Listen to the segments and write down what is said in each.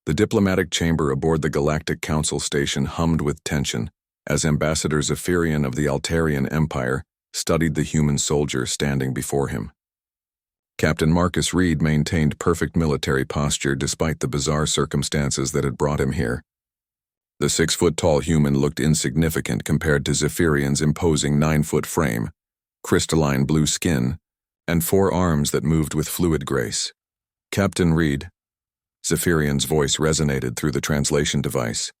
The diplomatic chamber aboard the Galactic Council station hummed with tension as Ambassador Zephyrian of the Altarian Empire studied the human soldier standing before him. Captain Marcus Reed maintained perfect military posture despite the bizarre circumstances that had brought him here. The 6-foot-tall human looked insignificant compared to Zephyrian's imposing 9-foot frame, crystalline blue skin, and 4 arms that moved with fluid grace. "Captain Reed." Zephyrian's voice resonated through the translation device,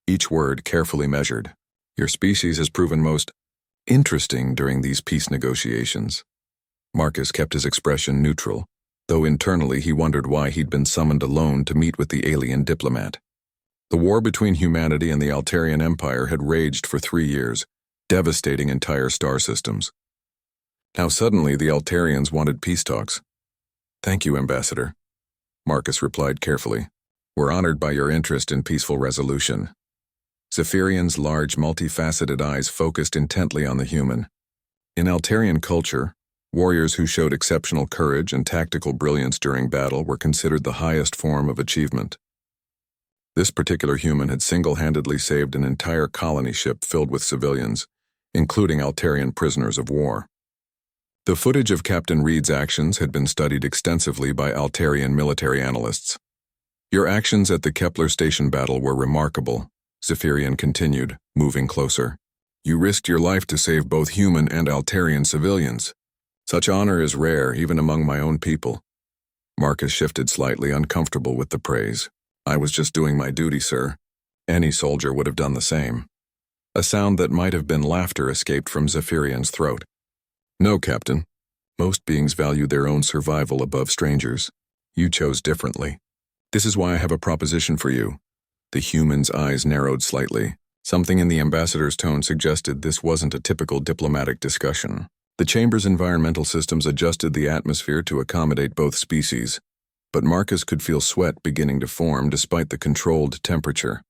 each word carefully measured. "Your species has proven most interesting during these peace negotiations." Marcus kept his expression neutral, though internally he wondered why he'd been summoned alone to meet with the alien diplomat. The war between humanity and the Altarian Empire had raged for 3 years, devastating entire star systems. Now suddenly the Altarians wanted peace talks. "Thank you, Ambassador," Marcus replied carefully. "We're honored by your interest in peaceful resolution." Zephyrian's large, multifaceted eyes focused intently on the human. In Altarian culture, warriors who showed exceptional courage and tactical brilliance during battle were considered the highest form of achievement. This particular human had single-handedly saved an entire colony ship filled with civilians, including Altarian prisoners of war. The footage of Captain Reed's actions had been studied extensively by Altarian military analysts. "Your actions at the Kepler Station battle were remarkable," Zephyrian continued, moving closer. "You risked your life to save both human and Altarian civilians. Such honor is rare even among my own people." Marcus shifted slightly, uncomfortable with the praise. "I was just doing my duty, sir. Any soldier would have done the same." A sound that might have been laughter escaped from Zephyrian's throat. "No, Captain. Most beings value their own survival above strangers. You chose differently. This is why I have a proposition for you." The human's eyes narrowed slightly. Something in the ambassador's tone suggested this wasn't a typical diplomatic discussion. The chamber's environmental systems adjusted the atmosphere to accommodate both species, but Marcus could feel sweat beginning to form despite the controlled temperature.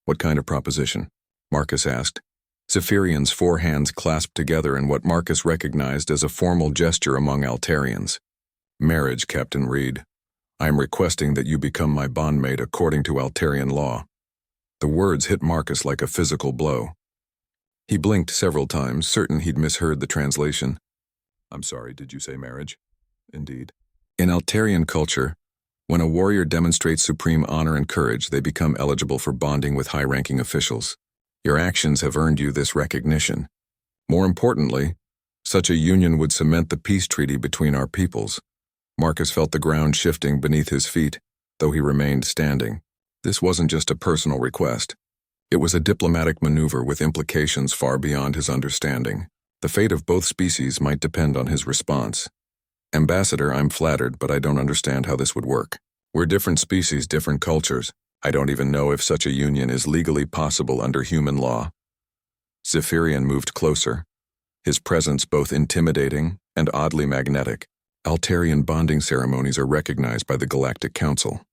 "What kind of proposition?" Marcus asked. Zephyrian's 4 hands clasped together in what Marcus recognized as a formal gesture among Altarians. "Marriage, Captain Reed. I am requesting that you become my bondmate according to Altarian law." The words hit Marcus like a physical blow. He blinked several times, certain he'd misheard the translation. "I'm sorry, did you say marriage?" "Indeed." In Altarian culture, when a warrior demonstrates supreme honor and courage, they become eligible for bonding with high-ranking officials. Your actions have earned you this recognition. More importantly, such a union would cement the peace treaty between our peoples. Marcus felt the ground shifting beneath his feet, though he remained standing. This wasn't just a personal request. It was a diplomatic maneuver with implications far beyond his understanding. The fate of both species might depend on his response. "Ambassador, I'm flattered, but I don't understand how this would work. We're different species, different cultures. I don't even know if such a union is legally possible under human law." Zephyrian moved closer, his presence both intimidating and oddly magnetic. "Altarian bonding ceremonies are recognized by the Galactic Council.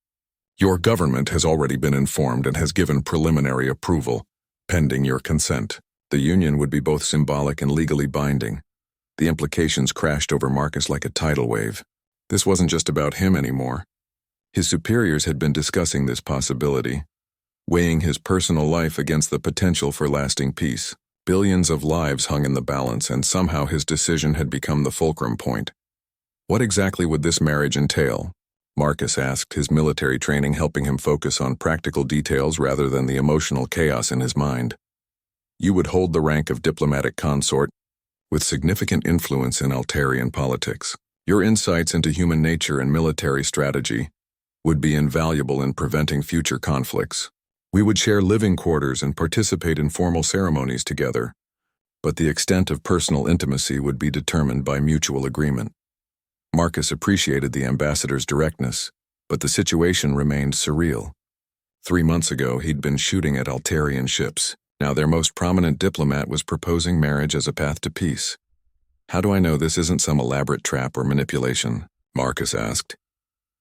Your government has already been informed and has given preliminary approval, pending your consent. The union would be both symbolic and legally binding." The implications crashed over Marcus like a tidal wave. This wasn't just about him anymore. His superiors had been discussing this possibility, weighing his personal life against the potential for lasting peace. Billions of lives hung in the balance, and somehow his decision had become the fulcrum point. "What exactly would this marriage entail?" Marcus asked, his military training helping him focus on practical details rather than the emotional chaos in his mind. "You would hold the rank of diplomatic consort, with significant influence in Altarian politics. Your insights into human nature and military strategy would be invaluable in preventing future conflicts. We would share living quarters and participate in formal ceremonies together, but the extent of personal intimacy would be determined by mutual agreement." Marcus appreciated the ambassador's directness, but the situation remained surreal. 3 months ago, he'd been shooting at Altarian ships. Now their most prominent diplomat was proposing marriage as a path to peace. "How do I know this isn't some elaborate trap or manipulation?" Marcus asked.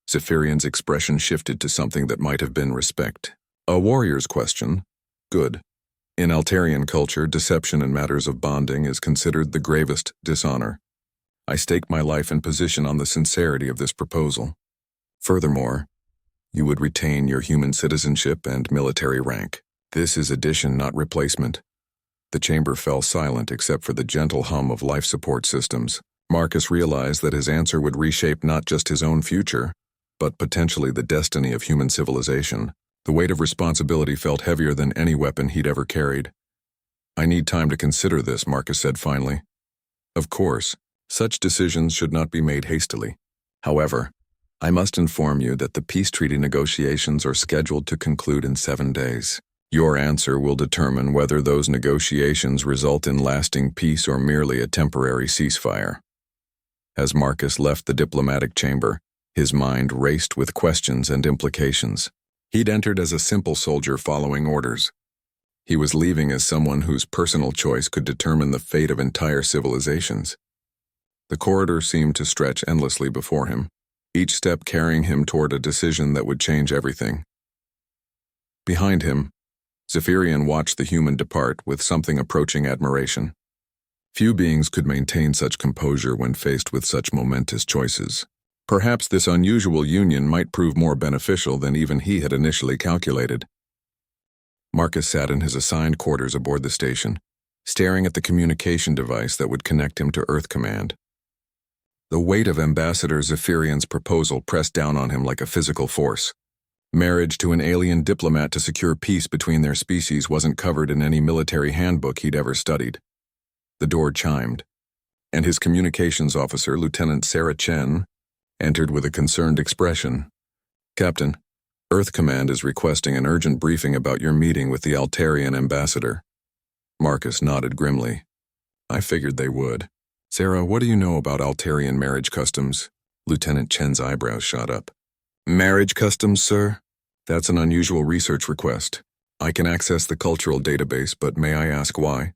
Zephyrian's expression shifted to something that might have been respect. "A warrior's question. Good. In Altarian culture, deception in matters of bonding is considered the gravest dishonor. I stake my life and position on the sincerity of this proposal. Furthermore, You would retain your human citizenship and military rank. This is addition, not replacement. The chamber fell silent except for the gentle hum of life support systems. Marcus realized that his answer would reshape not just his own future, but potentially the destiny of human civilization. The weight of responsibility felt heavier than any weapon he'd ever carried. I need time to consider this, Marcus said finally. Of course, such decisions should not be made hastily. However, I must inform you that the peace treaty negotiations are scheduled to conclude in 7 days. Your answer will determine whether those negotiations result in lasting peace or merely a temporary ceasefire. As Marcus left the diplomatic chamber, his mind raced with questions and implications. He'd entered as a simple soldier following orders. He was leaving as someone whose personal choice could determine the fate of entire civilizations. The corridor seemed to stretch endlessly before him, each step carrying him toward a decision that would change everything. Behind him, Zephyrian watched the human depart with something approaching admiration. Few beings could maintain such composure when faced with such momentous choices. Perhaps this unusual union might prove more beneficial than even he had initially calculated. Marcus sat in his assigned quarters aboard the station, staring at the communication device that would connect him to Earth Command. The weight of Ambassador Zephyrian's proposal pressed down on him like a physical force. Marriage to an alien diplomat to secure peace between their species wasn't covered in any military handbook he'd ever studied. The door chimed, and his communications officer, Lieutenant Sarah Chen, entered with a concerned expression. Captain, Earth Command is requesting an urgent briefing about your meeting with the Altarian ambassador. Marcus nodded grimly. I figured they would. Sarah, what do you know about Altarian marriage customs? Lieutenant Chen's eyebrows shot up. Marriage customs, sir? That's an unusual research request. I can access the cultural database, but may I ask why?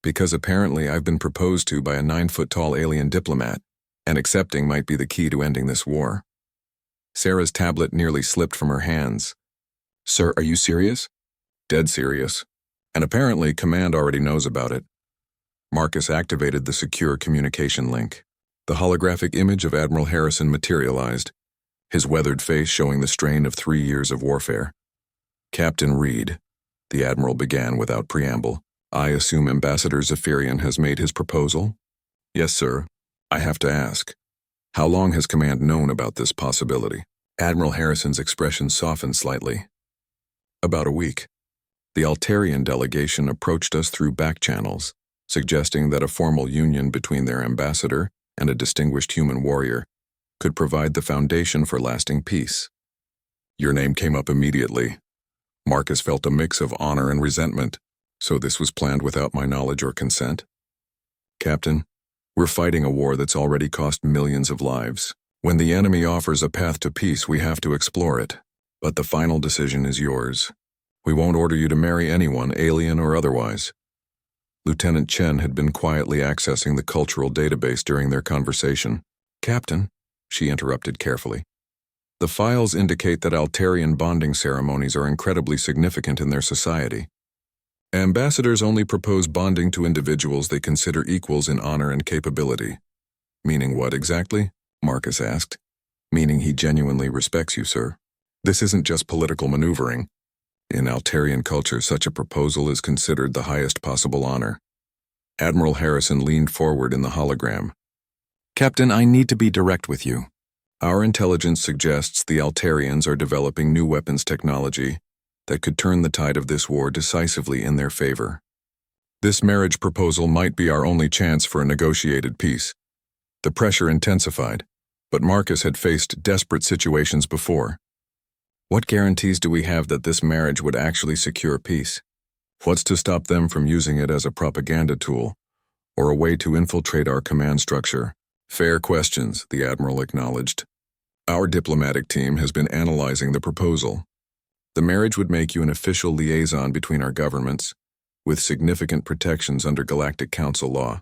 Because apparently I've been proposed to by a 9-foot-tall alien diplomat, and accepting might be the key to ending this war. Sarah's tablet nearly slipped from her hands. Sir, are you serious? Dead serious. And apparently Command already knows about it. Marcus activated the secure communication link. The holographic image of Admiral Harrison materialized, his weathered face showing the strain of 3 years of warfare. Captain Reed, the Admiral began without preamble. I assume Ambassador Zephyrian has made his proposal? Yes, sir. I have to ask, how long has Command known about this possibility? Admiral Harrison's expression softened slightly. About a week. The Altarian delegation approached us through back channels, suggesting that a formal union between their ambassador and a distinguished human warrior could provide the foundation for lasting peace. Your name came up immediately. Marcus felt a mix of honor and resentment. So this was planned without my knowledge or consent? Captain, we're fighting a war that's already cost millions of lives. When the enemy offers a path to peace, we have to explore it. But the final decision is yours. We won't order you to marry anyone, alien or otherwise. Lieutenant Chen had been quietly accessing the cultural database during their conversation. Captain, she interrupted carefully. The files indicate that Altarian bonding ceremonies are incredibly significant in their society. Ambassadors only propose bonding to individuals they consider equals in honor and capability. Meaning what exactly? Marcus asked. Meaning he genuinely respects you, sir. This isn't just political maneuvering. In Altarian culture, such a proposal is considered the highest possible honor. Admiral Harrison leaned forward in the hologram. Captain, I need to be direct with you. Our intelligence suggests the Altarians are developing new weapons technology that could turn the tide of this war decisively in their favor. This marriage proposal might be our only chance for a negotiated peace. The pressure intensified, but Marcus had faced desperate situations before. What guarantees do we have that this marriage would actually secure peace? What's to stop them from using it as a propaganda tool, or a way to infiltrate our command structure? Fair questions, the Admiral acknowledged. Our diplomatic team has been analyzing the proposal. The marriage would make you an official liaison between our governments, with significant protections under Galactic Council law.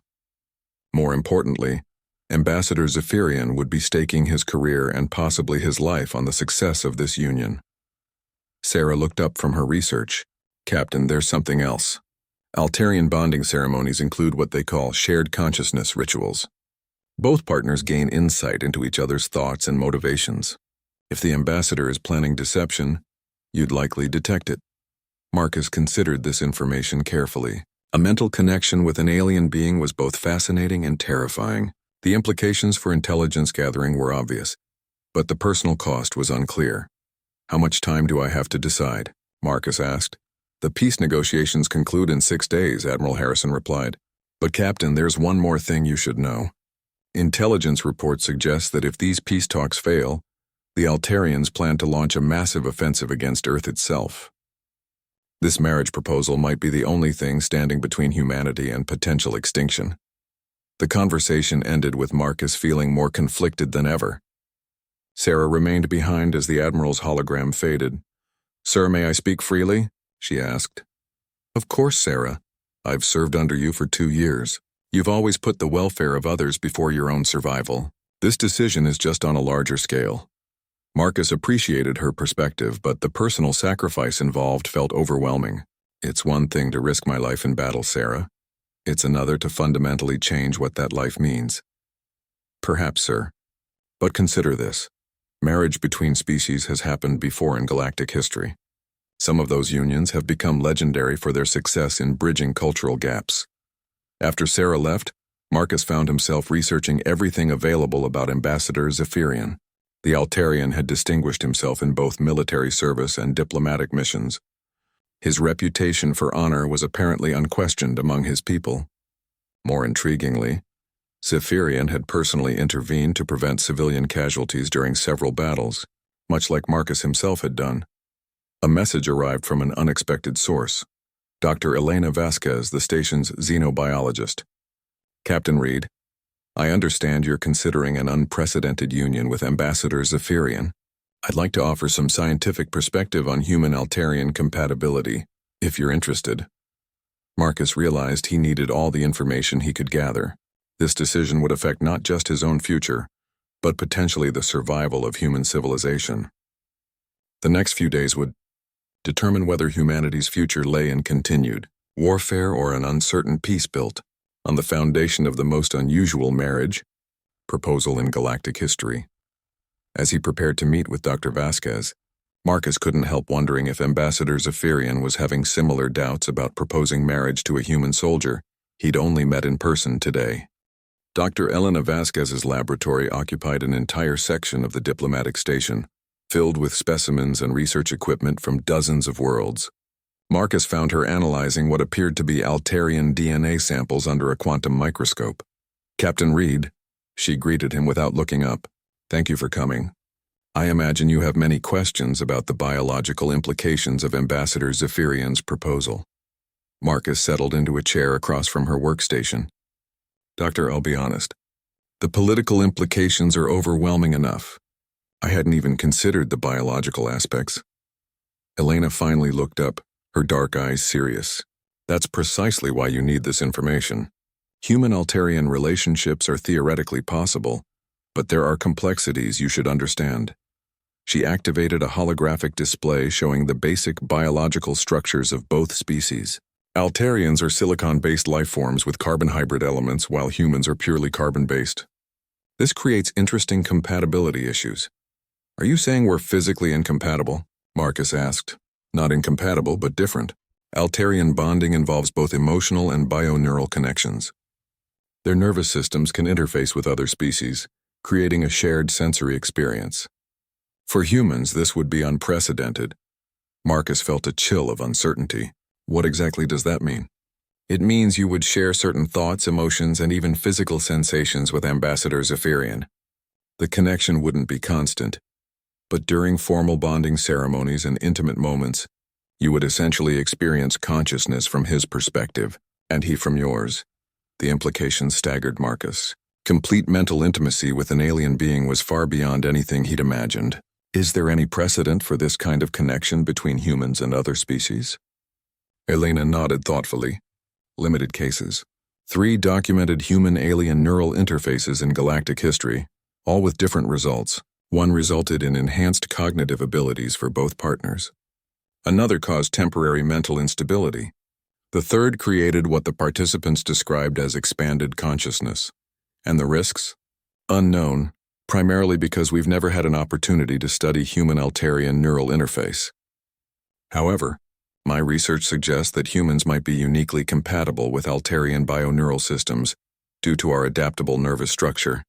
More importantly, Ambassador Zephyrian would be staking his career and possibly his life on the success of this union. Sarah looked up from her research. Captain, there's something else. Altarian bonding ceremonies include what they call shared consciousness rituals. Both partners gain insight into each other's thoughts and motivations. If the ambassador is planning deception, you'd likely detect it. Marcus considered this information carefully. A mental connection with an alien being was both fascinating and terrifying. The implications for intelligence gathering were obvious, but the personal cost was unclear. "How much time do I have to decide?" Marcus asked. "The peace negotiations conclude in 6 days," Admiral Harrison replied. "But Captain, there's one more thing you should know. Intelligence reports suggest that if these peace talks fail, the Altarians plan to launch a massive offensive against Earth itself. This marriage proposal might be the only thing standing between humanity and potential extinction." The conversation ended with Marcus feeling more conflicted than ever. Sarah remained behind as the Admiral's hologram faded. "Sir, may I speak freely?" she asked. "Of course, Sarah. I've served under you for 2 years. You've always put the welfare of others before your own survival. This decision is just on a larger scale." Marcus appreciated her perspective, but the personal sacrifice involved felt overwhelming. "It's one thing to risk my life in battle, Sarah. It's another to fundamentally change what that life means." "Perhaps, sir. But consider this. Marriage between species has happened before in galactic history. Some of those unions have become legendary for their success in bridging cultural gaps." After Sarah left, Marcus found himself researching everything available about Ambassador Zephyrian. The Altarian had distinguished himself in both military service and diplomatic missions. His reputation for honor was apparently unquestioned among his people. More intriguingly, Zephyrian had personally intervened to prevent civilian casualties during several battles, much like Marcus himself had done. A message arrived from an unexpected source, Dr. Elena Vasquez, the station's xenobiologist. "Captain Reed, I understand you're considering an unprecedented union with Ambassador Zephyrian. I'd like to offer some scientific perspective on human-Altarian compatibility, if you're interested." Marcus realized he needed all the information he could gather. This decision would affect not just his own future, but potentially the survival of human civilization. The next few days would determine whether humanity's future lay in continued warfare or an uncertain peace built on the foundation of the most unusual marriage proposal in galactic history. As he prepared to meet with Dr. Vasquez, Marcus couldn't help wondering if Ambassador Zephyrian was having similar doubts about proposing marriage to a human soldier he'd only met in person today. Dr. Elena Vasquez's laboratory occupied an entire section of the diplomatic station, filled with specimens and research equipment from dozens of worlds. Marcus found her analyzing what appeared to be Altarian DNA samples under a quantum microscope. "Captain Reed," she greeted him without looking up. "Thank you for coming. I imagine you have many questions about the biological implications of Ambassador Zephyrian's proposal." Marcus settled into a chair across from her workstation. "Doctor, I'll be honest. The political implications are overwhelming enough. I hadn't even considered the biological aspects." Elena finally looked up, her dark eyes serious. "That's precisely why you need this information. Human-Altarian relationships are theoretically possible, but there are complexities you should understand." She activated a holographic display showing the basic biological structures of both species. Altarians are silicon-based life forms with carbon hybrid elements, while humans are purely carbon-based. This creates interesting compatibility issues. "Are you saying we're physically incompatible?" Marcus asked. "Not incompatible, but different. Altarian bonding involves both emotional and bioneural connections. Their nervous systems can interface with other species, creating a shared sensory experience. For humans, this would be unprecedented." Marcus felt a chill of uncertainty. "What exactly does that mean?" "It means you would share certain thoughts, emotions, and even physical sensations with Ambassador Zephyrian. The connection wouldn't be constant, but during formal bonding ceremonies and intimate moments, you would essentially experience consciousness from his perspective, and he from yours." The implications staggered Marcus. Complete mental intimacy with an alien being was far beyond anything he'd imagined. Is there any precedent for this kind of connection between humans and other species? Elena nodded thoughtfully. Limited cases. 3 documented human-alien neural interfaces in galactic history, all with different results. One resulted in enhanced cognitive abilities for both partners. Another caused temporary mental instability. The third created what the participants described as expanded consciousness. And the risks? Unknown, primarily because we've never had an opportunity to study human-Altarian neural interface. However, my research suggests that humans might be uniquely compatible with Altarian bioneural systems due to our adaptable nervous structure.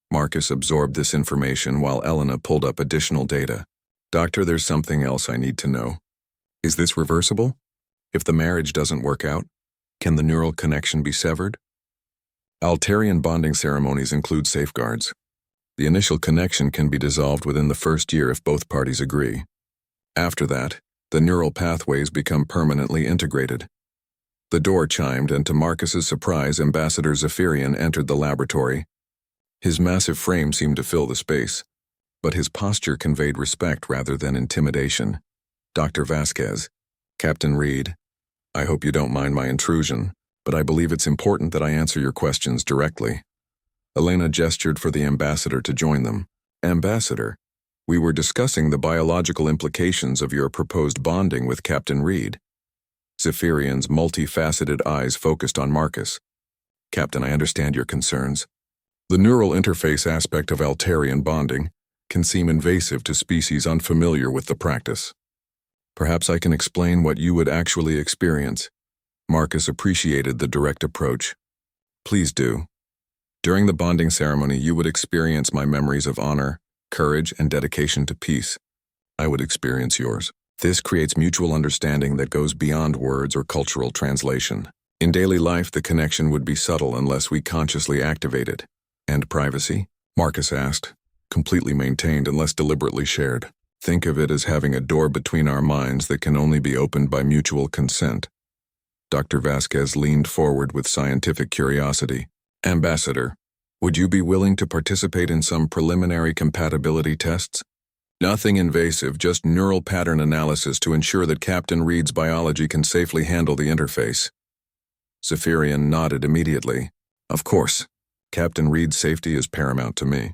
Marcus absorbed this information while Elena pulled up additional data. Doctor, there's something else I need to know. Is this reversible? If the marriage doesn't work out, can the neural connection be severed? Altarian bonding ceremonies include safeguards. The initial connection can be dissolved within the first year if both parties agree. After that, the neural pathways become permanently integrated. The door chimed, and to Marcus's surprise, Ambassador Zephyrian entered the laboratory. His massive frame seemed to fill the space, but his posture conveyed respect rather than intimidation. Dr. Vasquez, Captain Reed, I hope you don't mind my intrusion, but I believe it's important that I answer your questions directly. Elena gestured for the ambassador to join them. Ambassador, we were discussing the biological implications of your proposed bonding with Captain Reed. Zephyrian's multifaceted eyes focused on Marcus. Captain, I understand your concerns. The neural interface aspect of Altarian bonding can seem invasive to species unfamiliar with the practice. Perhaps I can explain what you would actually experience. Marcus appreciated the direct approach. Please do. During the bonding ceremony, you would experience my memories of honor, courage, and dedication to peace. I would experience yours. This creates mutual understanding that goes beyond words or cultural translation. In daily life, the connection would be subtle unless we consciously activate it. And privacy? Marcus asked. Completely maintained unless deliberately shared. Think of it as having a door between our minds that can only be opened by mutual consent. Dr. Vasquez leaned forward with scientific curiosity. Ambassador, would you be willing to participate in some preliminary compatibility tests? Nothing invasive, just neural pattern analysis to ensure that Captain Reed's biology can safely handle the interface. Zephyrian nodded immediately. Of course. Captain Reed's safety is paramount to me.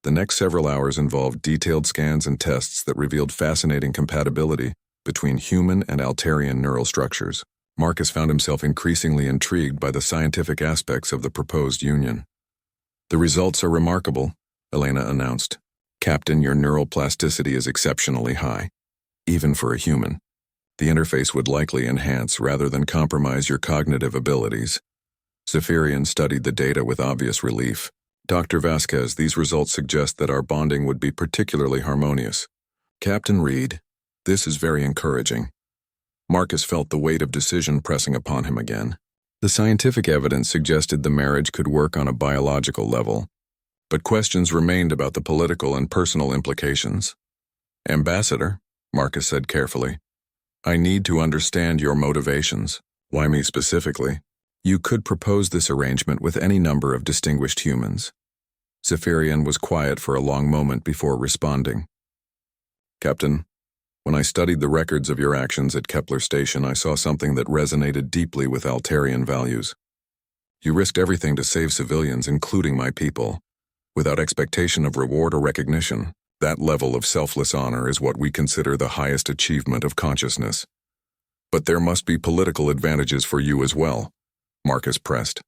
The next several hours involved detailed scans and tests that revealed fascinating compatibility between human and Altarian neural structures. Marcus found himself increasingly intrigued by the scientific aspects of the proposed union. The results are remarkable, Elena announced. Captain, your neural plasticity is exceptionally high, even for a human. The interface would likely enhance rather than compromise your cognitive abilities. Zephyrian studied the data with obvious relief. Dr. Vasquez, these results suggest that our bonding would be particularly harmonious. Captain Reed, this is very encouraging. Marcus felt the weight of decision pressing upon him again. The scientific evidence suggested the marriage could work on a biological level, but questions remained about the political and personal implications. Ambassador, Marcus said carefully, I need to understand your motivations. Why me specifically? You could propose this arrangement with any number of distinguished humans. Zephyrian was quiet for a long moment before responding. Captain, when I studied the records of your actions at Kepler Station, I saw something that resonated deeply with Altarian values. You risked everything to save civilians, including my people, without expectation of reward or recognition. That level of selfless honor is what we consider the highest achievement of consciousness. But there must be political advantages for you as well, Marcus pressed.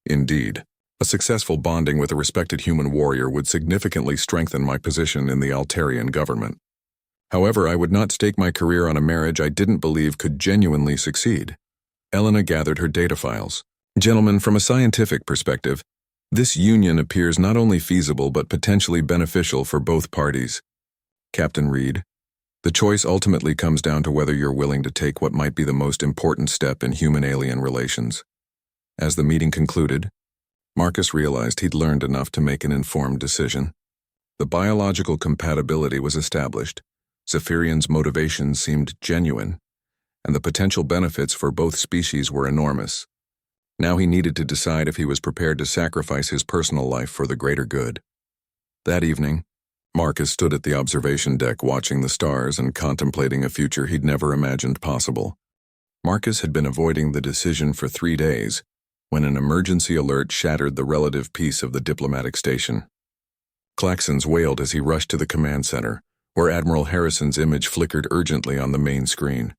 Indeed, a successful bonding with a respected human warrior would significantly strengthen my position in the Altarian government. However, I would not stake my career on a marriage I didn't believe could genuinely succeed. Elena gathered her data files. Gentlemen, from a scientific perspective, this union appears not only feasible but potentially beneficial for both parties. Captain Reed, the choice ultimately comes down to whether you're willing to take what might be the most important step in human-alien relations. As the meeting concluded, Marcus realized he'd learned enough to make an informed decision. The biological compatibility was established. Zephyrian's motivations seemed genuine, and the potential benefits for both species were enormous. Now he needed to decide if he was prepared to sacrifice his personal life for the greater good. That evening, Marcus stood at the observation deck watching the stars and contemplating a future he'd never imagined possible. Marcus had been avoiding the decision for 3 days when an emergency alert shattered the relative peace of the diplomatic station. Klaxons wailed as he rushed to the command center, where Admiral Harrison's image flickered urgently on the main screen.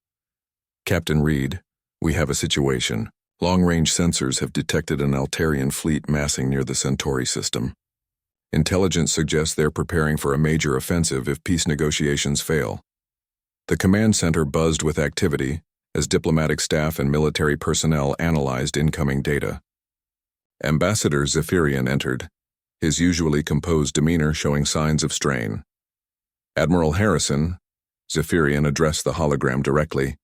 Captain Reed, we have a situation. Long-range sensors have detected an Altarian fleet massing near the Centauri system. Intelligence suggests they're preparing for a major offensive if peace negotiations fail. The command center buzzed with activity as diplomatic staff and military personnel analyzed incoming data. Ambassador Zephyrian entered, his usually composed demeanor showing signs of strain. Admiral Harrison, Zephyrian addressed the hologram directly,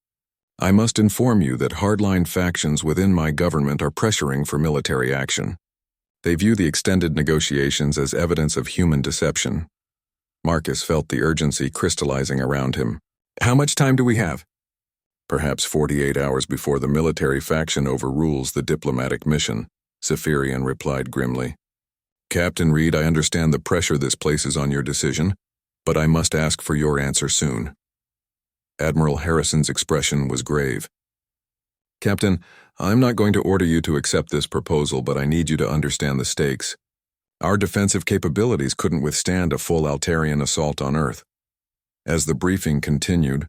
I must inform you that hardline factions within my government are pressuring for military action. They view the extended negotiations as evidence of human deception. Marcus felt the urgency crystallizing around him. How much time do we have? Perhaps 48 hours before the military faction overrules the diplomatic mission, Zephyrian replied grimly. Captain Reed, I understand the pressure this places on your decision, but I must ask for your answer soon. Admiral Harrison's expression was grave. Captain, I'm not going to order you to accept this proposal, but I need you to understand the stakes. Our defensive capabilities couldn't withstand a full Altarian assault on Earth. As the briefing continued,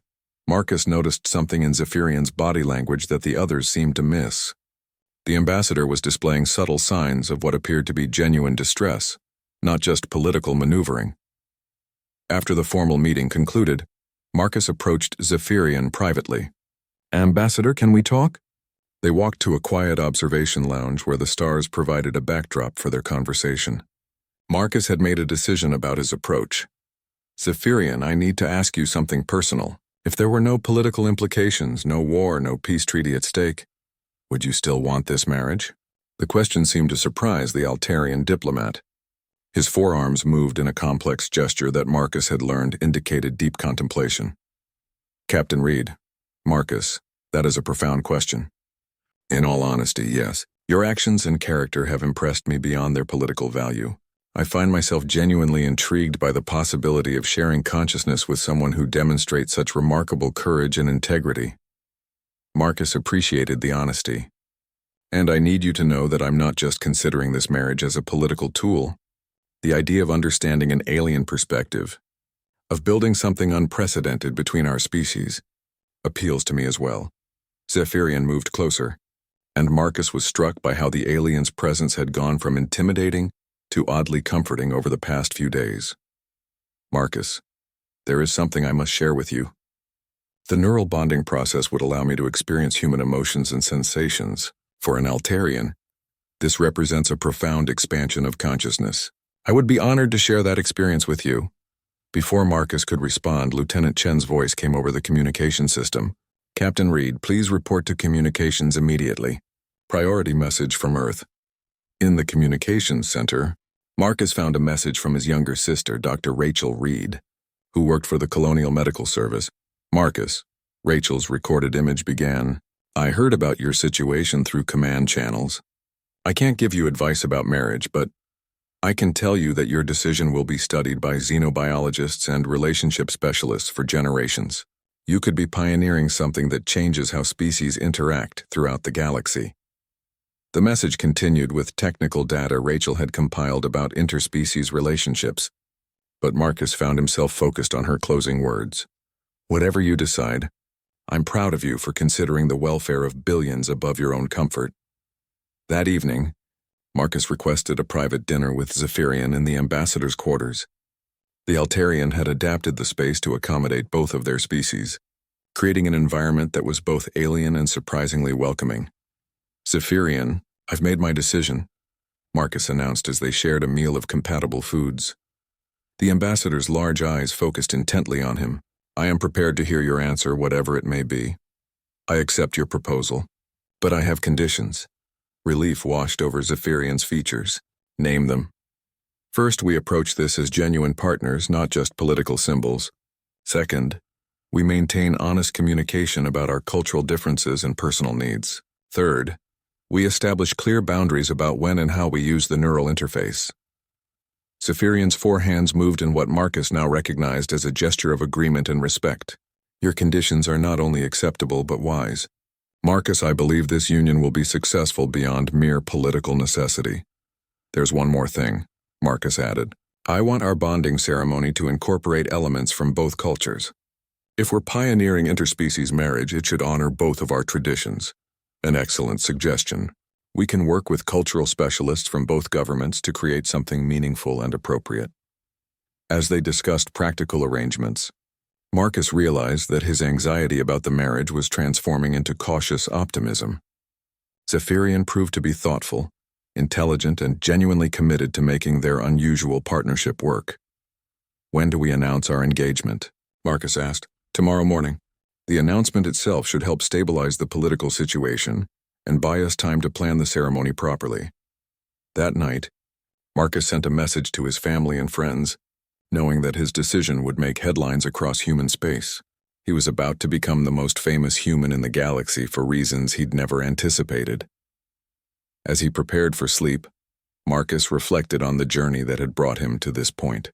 Marcus noticed something in Zephyrian's body language that the others seemed to miss. The ambassador was displaying subtle signs of what appeared to be genuine distress, not just political maneuvering. After the formal meeting concluded, Marcus approached Zephyrian privately. Ambassador, can we talk? They walked to a quiet observation lounge where the stars provided a backdrop for their conversation. Marcus had made a decision about his approach. Zephyrian, I need to ask you something personal. If there were no political implications, no war, no peace treaty at stake, would you still want this marriage? The question seemed to surprise the Altarian diplomat. His forearms moved in a complex gesture that Marcus had learned indicated deep contemplation. Captain Reed, Marcus, that is a profound question. In all honesty, yes. Your actions and character have impressed me beyond their political value. I find myself genuinely intrigued by the possibility of sharing consciousness with someone who demonstrates such remarkable courage and integrity. Marcus appreciated the honesty. And I need you to know that I'm not just considering this marriage as a political tool. The idea of understanding an alien perspective, of building something unprecedented between our species, appeals to me as well. Zephyrian moved closer, and Marcus was struck by how the alien's presence had gone from intimidating to oddly comforting over the past few days. Marcus, there is something I must share with you. The neural bonding process would allow me to experience human emotions and sensations. For an Altarian, this represents a profound expansion of consciousness. I would be honored to share that experience with you. Before Marcus could respond, Lieutenant Chen's voice came over the communication system. Captain Reed, please report to communications immediately. Priority message from Earth. In the communications center, Marcus found a message from his younger sister, Dr. Rachel Reed, who worked for the Colonial Medical Service. Marcus, Rachel's recorded image began, I heard about your situation through command channels. I can't give you advice about marriage, but I can tell you that your decision will be studied by xenobiologists and relationship specialists for generations. You could be pioneering something that changes how species interact throughout the galaxy. The message continued with technical data Rachel had compiled about interspecies relationships, but Marcus found himself focused on her closing words. Whatever you decide, I'm proud of you for considering the welfare of billions above your own comfort. That evening, Marcus requested a private dinner with Zephyrian in the ambassador's quarters. The Altarian had adapted the space to accommodate both of their species, creating an environment that was both alien and surprisingly welcoming. Zephyrian, I've made my decision, Marcus announced as they shared a meal of compatible foods. The ambassador's large eyes focused intently on him. I am prepared to hear your answer, whatever it may be. I accept your proposal, but I have conditions. Relief washed over Zephyrian's features. Name them. First, we approach this as genuine partners, not just political symbols. Second, we maintain honest communication about our cultural differences and personal needs. Third, we establish clear boundaries about when and how we use the neural interface. Zephyrian's four hands moved in what Marcus now recognized as a gesture of agreement and respect. Your conditions are not only acceptable but wise. Marcus, I believe this union will be successful beyond mere political necessity. There's one more thing, Marcus added. I want our bonding ceremony to incorporate elements from both cultures. If we're pioneering interspecies marriage, it should honor both of our traditions. An excellent suggestion. We can work with cultural specialists from both governments to create something meaningful and appropriate. As they discussed practical arrangements, Marcus realized that his anxiety about the marriage was transforming into cautious optimism. Zephyrian proved to be thoughtful, intelligent, and genuinely committed to making their unusual partnership work. "When do we announce our engagement?" Marcus asked. "Tomorrow morning. The announcement itself should help stabilize the political situation and buy us time to plan the ceremony properly." That night, Marcus sent a message to his family and friends, knowing that his decision would make headlines across human space. He was about to become the most famous human in the galaxy for reasons he'd never anticipated. As he prepared for sleep, Marcus reflected on the journey that had brought him to this point.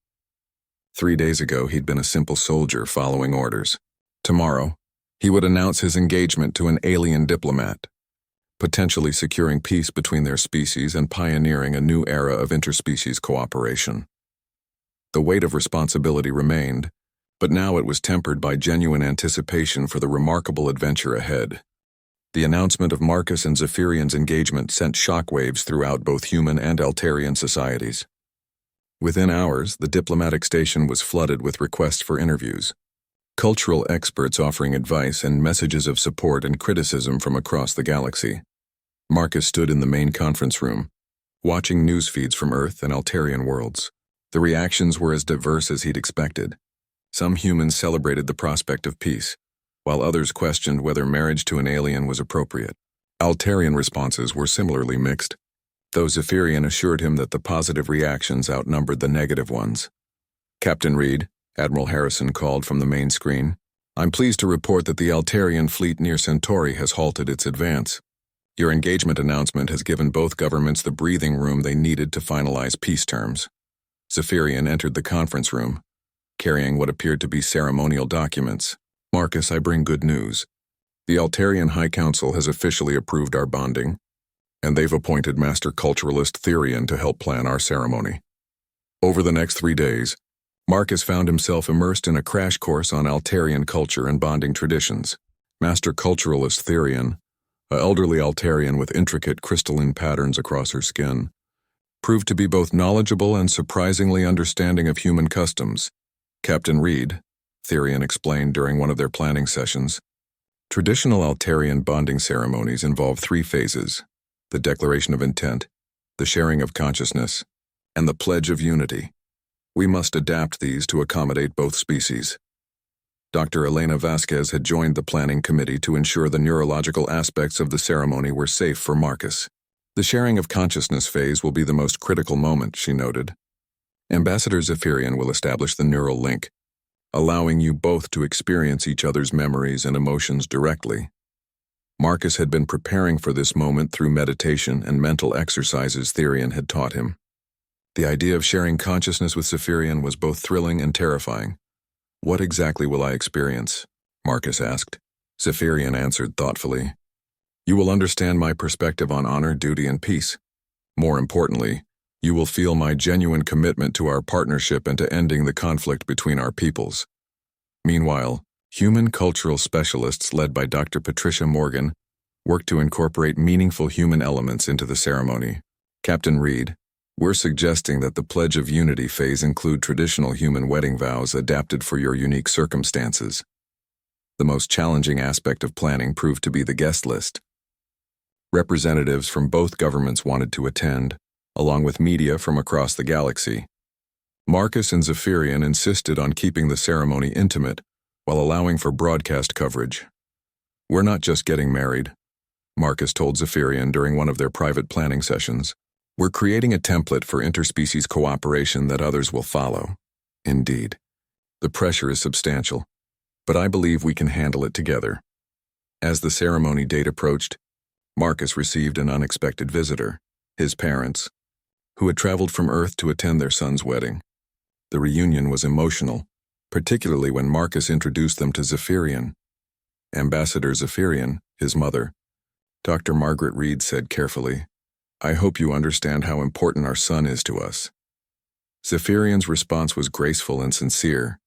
3 days ago, he'd been a simple soldier following orders. Tomorrow, he would announce his engagement to an alien diplomat, potentially securing peace between their species and pioneering a new era of interspecies cooperation. The weight of responsibility remained, but now it was tempered by genuine anticipation for the remarkable adventure ahead. The announcement of Marcus and Zephyrian's engagement sent shockwaves throughout both human and Altarian societies. Within hours, the diplomatic station was flooded with requests for interviews, cultural experts offering advice and messages of support and criticism from across the galaxy. Marcus stood in the main conference room, watching news feeds from Earth and Altarian worlds. The reactions were as diverse as he'd expected. Some humans celebrated the prospect of peace, while others questioned whether marriage to an alien was appropriate. Altarian responses were similarly mixed, though Zephyrian assured him that the positive reactions outnumbered the negative ones. "Captain Reed," Admiral Harrison called from the main screen, "I'm pleased to report that the Altarian fleet near Centauri has halted its advance. Your engagement announcement has given both governments the breathing room they needed to finalize peace terms." Zephyrian entered the conference room, carrying what appeared to be ceremonial documents. "Marcus, I bring good news. The Altarian High Council has officially approved our bonding, and they've appointed Master Culturalist Therian to help plan our ceremony." Over the next 3 days, Marcus found himself immersed in a crash course on Altarian culture and bonding traditions. Master Culturalist Therian, an elderly Altarian with intricate crystalline patterns across her skin, proved to be both knowledgeable and surprisingly understanding of human customs. "Captain Reed," Therian explained during one of their planning sessions, "traditional Altarian bonding ceremonies involve 3 phases: the declaration of intent, the sharing of consciousness, and the pledge of unity. We must adapt these to accommodate both species." Dr. Elena Vasquez had joined the planning committee to ensure the neurological aspects of the ceremony were safe for Marcus. "The sharing of consciousness phase will be the most critical moment," she noted. "Ambassador Zephyrian will establish the neural link, allowing you both to experience each other's memories and emotions directly." Marcus had been preparing for this moment through meditation and mental exercises Therian had taught him. The idea of sharing consciousness with Zephyrian was both thrilling and terrifying. "What exactly will I experience?" Marcus asked. Zephyrian answered thoughtfully. "You will understand my perspective on honor, duty, and peace. More importantly, you will feel my genuine commitment to our partnership and to ending the conflict between our peoples." Meanwhile, human cultural specialists led by Dr. Patricia Morgan worked to incorporate meaningful human elements into the ceremony. "Captain Reed, we're suggesting that the Pledge of Unity phase include traditional human wedding vows adapted for your unique circumstances." The most challenging aspect of planning proved to be the guest list. Representatives from both governments wanted to attend, along with media from across the galaxy. Marcus and Zephyrian insisted on keeping the ceremony intimate while allowing for broadcast coverage. "We're not just getting married," Marcus told Zephyrian during one of their private planning sessions. "We're creating a template for interspecies cooperation that others will follow." Indeed, the pressure is substantial, but I believe we can handle it together. As the ceremony date approached, Marcus received an unexpected visitor, his parents, who had traveled from Earth to attend their son's wedding. The reunion was emotional, particularly when Marcus introduced them to Zephyrian. Ambassador Zephyrian, his mother, Dr. Margaret Reed, said carefully, "I hope you understand how important our son is to us." Zephyrian's response was graceful and sincere.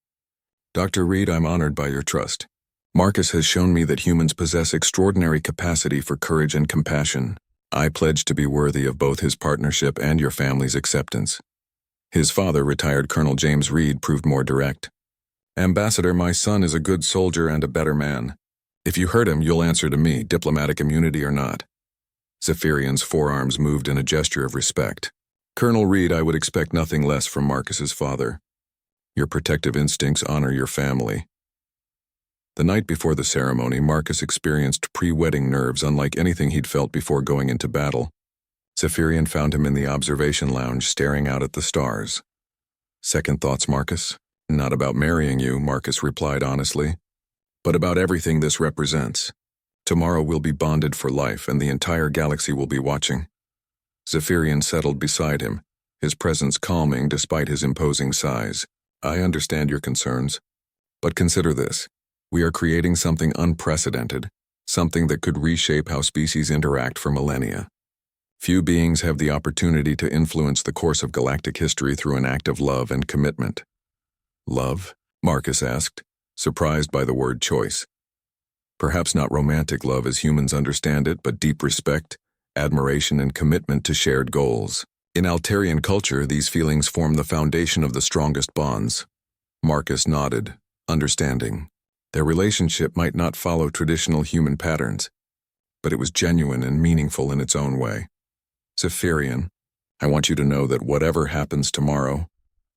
"Dr. Reed, I'm honored by your trust. Marcus has shown me that humans possess extraordinary capacity for courage and compassion. I pledge to be worthy of both his partnership and your family's acceptance. His father, retired Colonel James Reed, proved more direct. Ambassador, my son is a good soldier and a better man. If you hurt him, you'll answer to me, diplomatic immunity or not. Zephyrian's forearms moved in a gesture of respect. Colonel Reed, I would expect nothing less from Marcus's father. Your protective instincts honor your family. The night before the ceremony, Marcus experienced pre-wedding nerves unlike anything he'd felt before going into battle. Zephyrian found him in the observation lounge staring out at the stars. Second thoughts, Marcus? Not about marrying you, Marcus replied honestly, but about everything this represents. Tomorrow we'll be bonded for life and the entire galaxy will be watching. Zephyrian settled beside him, his presence calming despite his imposing size. I understand your concerns, but consider this. We are creating something unprecedented, something that could reshape how species interact for millennia. Few beings have the opportunity to influence the course of galactic history through an act of love and commitment. Love? Marcus asked, surprised by the word choice. Perhaps not romantic love as humans understand it, but deep respect, admiration, and commitment to shared goals. In Altarian culture, these feelings form the foundation of the strongest bonds. Marcus nodded, understanding. Their relationship might not follow traditional human patterns, but it was genuine and meaningful in its own way. Zephyrian, I want you to know that whatever happens tomorrow,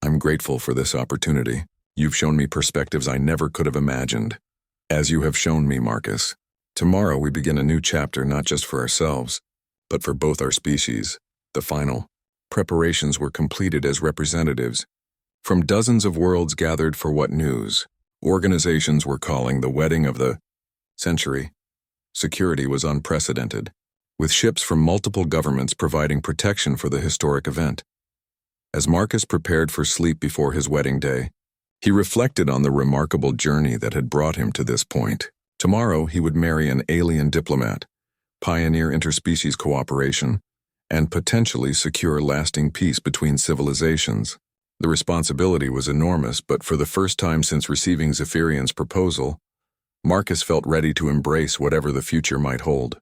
I'm grateful for this opportunity. You've shown me perspectives I never could have imagined. As you have shown me, Marcus, tomorrow we begin a new chapter not just for ourselves, but for both our species. The final preparations were completed as representatives from dozens of worlds gathered for what news? Organizations were calling the wedding of the century. Security was unprecedented, with ships from multiple governments providing protection for the historic event. As Marcus prepared for sleep before his wedding day, he reflected on the remarkable journey that had brought him to this point. Tomorrow he would marry an alien diplomat, pioneer interspecies cooperation, and potentially secure lasting peace between civilizations. The responsibility was enormous, but for the first time since receiving Zephyrian's proposal, Marcus felt ready to embrace whatever the future might hold.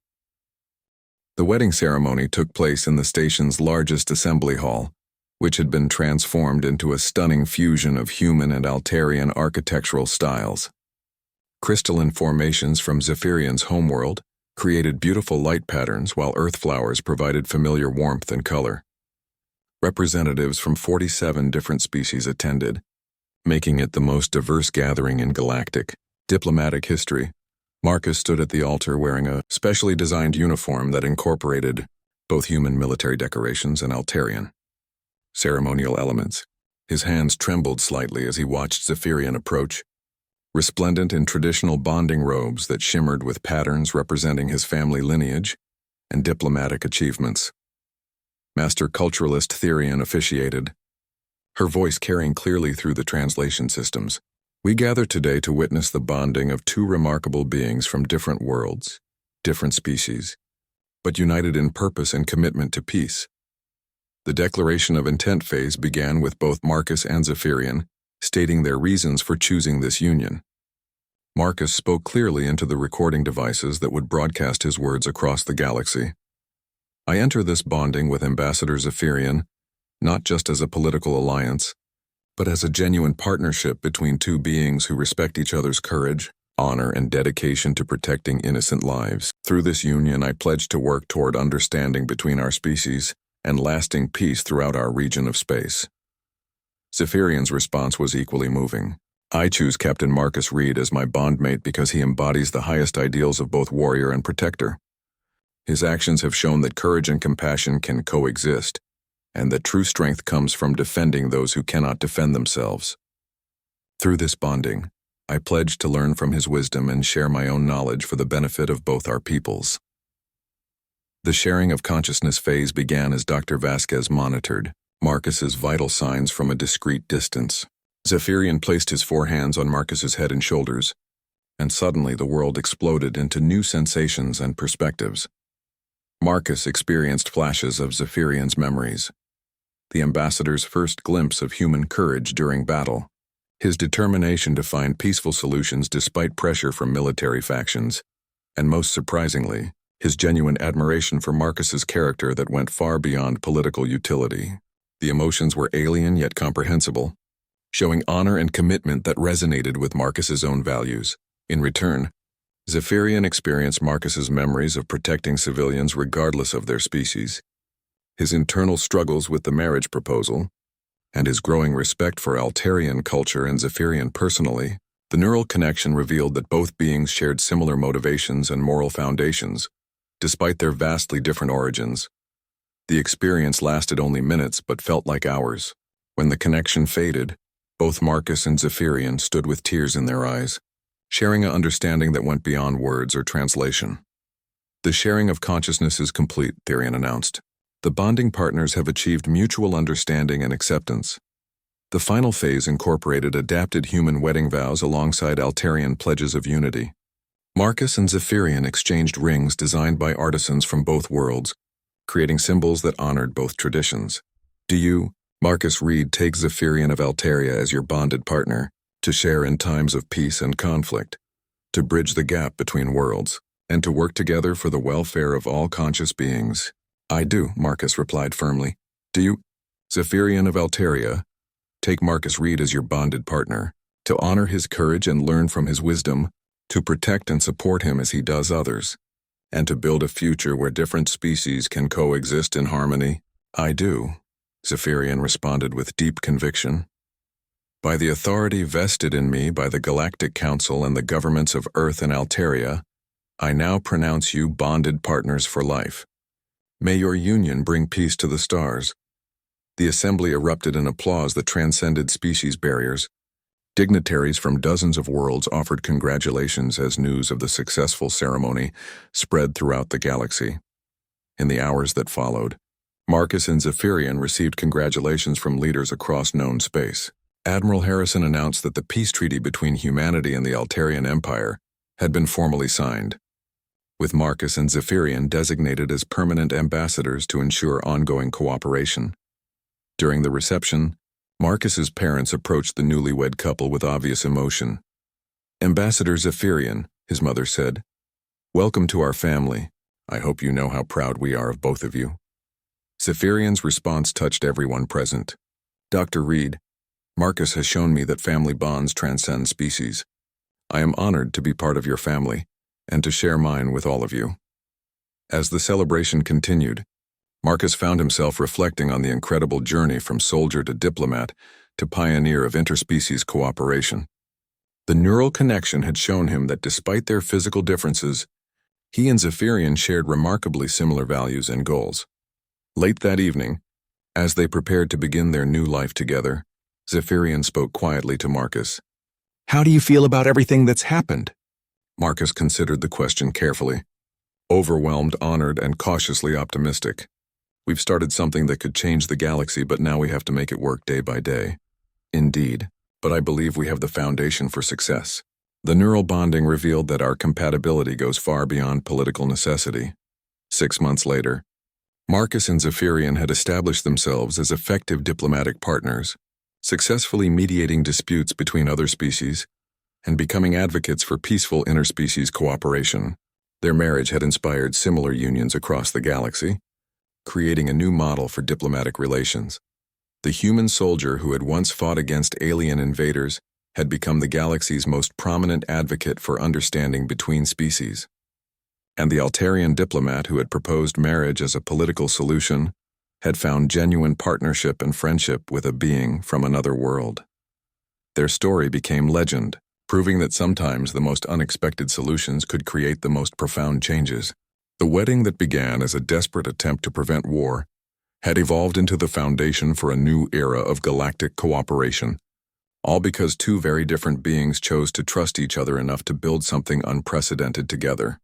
The wedding ceremony took place in the station's largest assembly hall, which had been transformed into a stunning fusion of human and Altarian architectural styles. Crystalline formations from Zephyrian's homeworld created beautiful light patterns, while earth flowers provided familiar warmth and color. Representatives from 47 different species attended, making it the most diverse gathering in galactic diplomatic history. Marcus stood at the altar wearing a specially designed uniform that incorporated both human military decorations and Altarian ceremonial elements. His hands trembled slightly as he watched Zephyrian approach, resplendent in traditional bonding robes that shimmered with patterns representing his family lineage and diplomatic achievements. Master Culturalist Therian officiated, her voice carrying clearly through the translation systems. We gather today to witness the bonding of two remarkable beings from different worlds, different species, but united in purpose and commitment to peace. The declaration of intent phase began with both Marcus and Zephyrian stating their reasons for choosing this union. Marcus spoke clearly into the recording devices that would broadcast his words across the galaxy. I enter this bonding with Ambassador Zephyrian not just as a political alliance, but as a genuine partnership between two beings who respect each other's courage, honor, and dedication to protecting innocent lives. Through this union, I pledge to work toward understanding between our species and lasting peace throughout our region of space. Zephyrian's response was equally moving. I choose Captain Marcus Reed as my bondmate because he embodies the highest ideals of both warrior and protector. His actions have shown that courage and compassion can coexist, and that true strength comes from defending those who cannot defend themselves. Through this bonding, I pledge to learn from his wisdom and share my own knowledge for the benefit of both our peoples. The sharing of consciousness phase began as Dr. Vasquez monitored Marcus's vital signs from a discreet distance. Zephyrian placed his four hands on Marcus's head and shoulders, and suddenly the world exploded into new sensations and perspectives. Marcus experienced flashes of Zephyrian's memories, the ambassador's first glimpse of human courage during battle, his determination to find peaceful solutions despite pressure from military factions, and most surprisingly, his genuine admiration for Marcus's character that went far beyond political utility. The emotions were alien yet comprehensible, showing honor and commitment that resonated with Marcus's own values. In return, Zephyrian experienced Marcus's memories of protecting civilians regardless of their species, his internal struggles with the marriage proposal, and his growing respect for Altarian culture and Zephyrian personally. The neural connection revealed that both beings shared similar motivations and moral foundations, despite their vastly different origins. The experience lasted only minutes but felt like hours. When the connection faded, both Marcus and Zephyrian stood with tears in their eyes, sharing an understanding that went beyond words or translation. The sharing of consciousness is complete, Therian announced. The bonding partners have achieved mutual understanding and acceptance. The final phase incorporated adapted human wedding vows alongside Altarian pledges of unity. Marcus and Zephyrian exchanged rings designed by artisans from both worlds, creating symbols that honored both traditions. Do you, Marcus Reed, take Zephyrian of Altaria as your bonded partner, to share in times of peace and conflict, to bridge the gap between worlds, and to work together for the welfare of all conscious beings? I do, Marcus replied firmly. Do you, Zephyrian of Altaria, take Marcus Reed as your bonded partner, to honor his courage and learn from his wisdom, to protect and support him as he does others, and to build a future where different species can coexist in harmony? I do, Zephyrian responded with deep conviction. By the authority vested in me by the Galactic Council and the governments of Earth and Altaria, I now pronounce you bonded partners for life. May your union bring peace to the stars. The assembly erupted in applause that transcended species barriers. Dignitaries from dozens of worlds offered congratulations as news of the successful ceremony spread throughout the galaxy. In the hours that followed, Marcus and Zephyrian received congratulations from leaders across known space. Admiral Harrison announced that the peace treaty between humanity and the Altarian Empire had been formally signed, with Marcus and Zephyrian designated as permanent ambassadors to ensure ongoing cooperation. During the reception, Marcus's parents approached the newlywed couple with obvious emotion. Ambassador Zephyrian, his mother said, "Welcome to our family. I hope you know how proud we are of both of you." Zephyrian's response touched everyone present. "Dr. Reed, Marcus has shown me that family bonds transcend species. I am honored to be part of your family, and to share mine with all of you." As the celebration continued, Marcus found himself reflecting on the incredible journey from soldier to diplomat to pioneer of interspecies cooperation. The neural connection had shown him that despite their physical differences, he and Zephyrian shared remarkably similar values and goals. Late that evening, as they prepared to begin their new life together, Zephyrian spoke quietly to Marcus. "How do you feel about everything that's happened?" Marcus considered the question carefully. Overwhelmed, honored, and cautiously optimistic. "We've started something that could change the galaxy, but now we have to make it work day by day." "Indeed, but I believe we have the foundation for success." The neural bonding revealed that our compatibility goes far beyond political necessity. 6 months later, Marcus and Zephyrian had established themselves as effective diplomatic partners, successfully mediating disputes between other species and becoming advocates for peaceful interspecies cooperation. Their marriage had inspired similar unions across the galaxy, creating a new model for diplomatic relations. The human soldier who had once fought against alien invaders had become the galaxy's most prominent advocate for understanding between species. And the Altarian diplomat who had proposed marriage as a political solution had found genuine partnership and friendship with a being from another world. Their story became legend, proving that sometimes the most unexpected solutions could create the most profound changes. The wedding that began as a desperate attempt to prevent war had evolved into the foundation for a new era of galactic cooperation, all because two very different beings chose to trust each other enough to build something unprecedented together.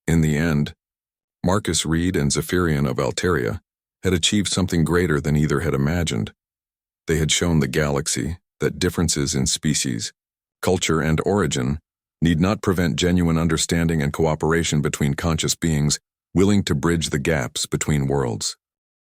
In the end, Marcus Reed and Zephyrian of Altaria had achieved something greater than either had imagined. They had shown the galaxy that differences in species, culture, and origin need not prevent genuine understanding and cooperation between conscious beings willing to bridge the gaps between worlds.